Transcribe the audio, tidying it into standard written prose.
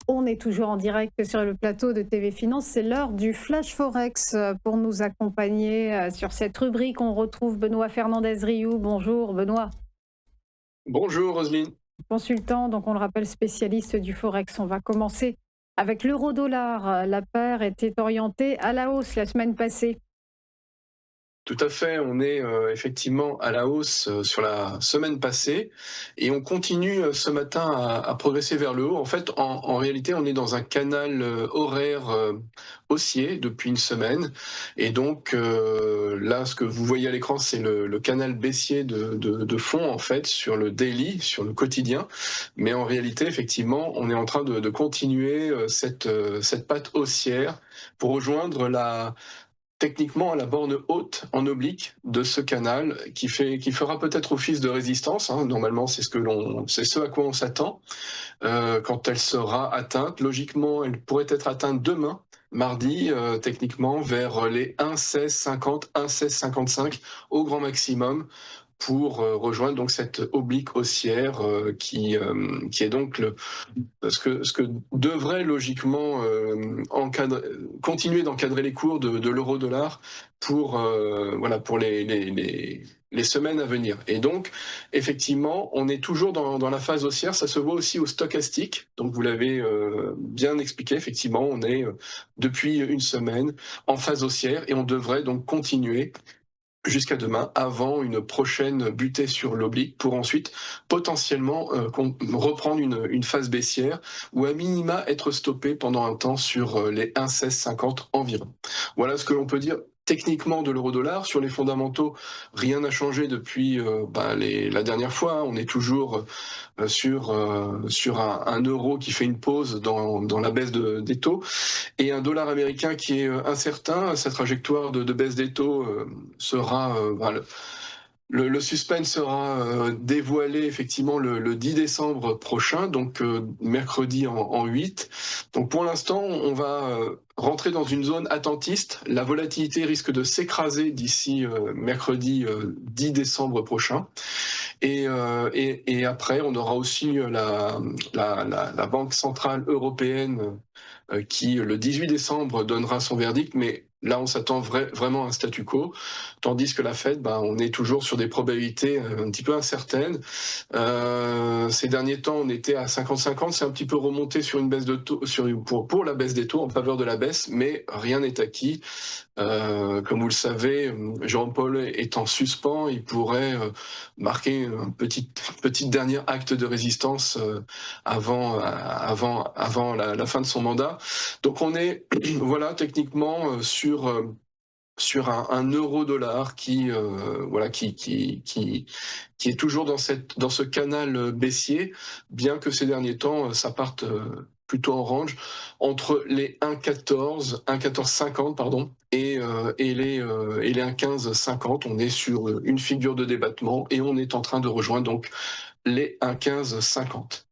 On est toujours en direct sur le plateau de TV Finance. C'est l'heure du Flash Forex. Pour nous accompagner sur cette rubrique, on retrouve Benoît Fernandez-Rioux. Bonjour Benoît. Bonjour Roselyne. Consultant, donc on le rappelle, spécialiste du Forex. On va commencer avec l'euro-dollar. La paire était orientée à la hausse la semaine passée. Tout à fait, on est effectivement à la hausse sur la semaine passée et on continue ce matin à progresser vers le haut. En fait, en réalité, on est dans un canal horaire haussier depuis une semaine et donc là, ce que vous voyez à l'écran, c'est le canal baissier de fond en fait sur le daily, sur le quotidien. Mais en réalité, effectivement, on est en train de continuer cette patte haussière pour rejoindre techniquement à la borne haute en oblique de ce canal qui fera peut-être office de résistance, hein. Normalement, c'est ce à quoi on s'attend quand elle sera atteinte. Logiquement, elle pourrait être atteinte demain, mardi, techniquement vers les 1,1650, 1,1655 au grand maximum pour rejoindre donc cette oblique haussière qui est donc ce que devrait logiquement continuer d'encadrer les cours de l'euro-dollar pour voilà pour les semaines à venir. Et donc effectivement, on est toujours dans la phase haussière. Ça se voit aussi au stochastique. Donc vous l'avez bien expliqué. Effectivement, on est depuis une semaine en phase haussière et on devrait donc continuer jusqu'à demain, avant une prochaine butée sur l'oblique, pour ensuite potentiellement reprendre une phase baissière ou à minima être stoppé pendant un temps sur les 1,1650 environ. Voilà ce que l'on peut dire techniquement de l'euro-dollar. Sur les fondamentaux, rien n'a changé depuis la dernière fois, hein. On est toujours sur un euro qui fait une pause dans la baisse des taux et un dollar américain qui est incertain. Sa trajectoire de baisse des taux sera voilà, le suspense sera dévoilé effectivement le 10 décembre prochain, donc mercredi en 8. Donc pour l'instant, on va rentrer dans une zone attentiste. La volatilité risque de s'écraser d'ici mercredi 10 décembre prochain. Et après, on aura aussi la Banque centrale européenne qui, le 18 décembre, donnera son verdict, mais là, on s'attend vraiment à un statu quo, tandis que la Fed, on est toujours sur des probabilités un petit peu incertaines. Ces derniers temps, on était à 50-50, c'est un petit peu remonté sur une baisse de taux, pour la baisse des taux, en faveur de la baisse, mais rien n'est acquis. Comme vous le savez, Jean-Paul est en suspens, il pourrait marquer un petit dernier acte de résistance avant la fin de son mandat. Donc on est voilà techniquement sur un euro-dollar qui est toujours dans ce canal baissier, bien que ces derniers temps ça parte plutôt en range entre les 1,1450 pardon et les 1,1550. On est sur une figure de débattement et on est en train de rejoindre donc les 1,1550.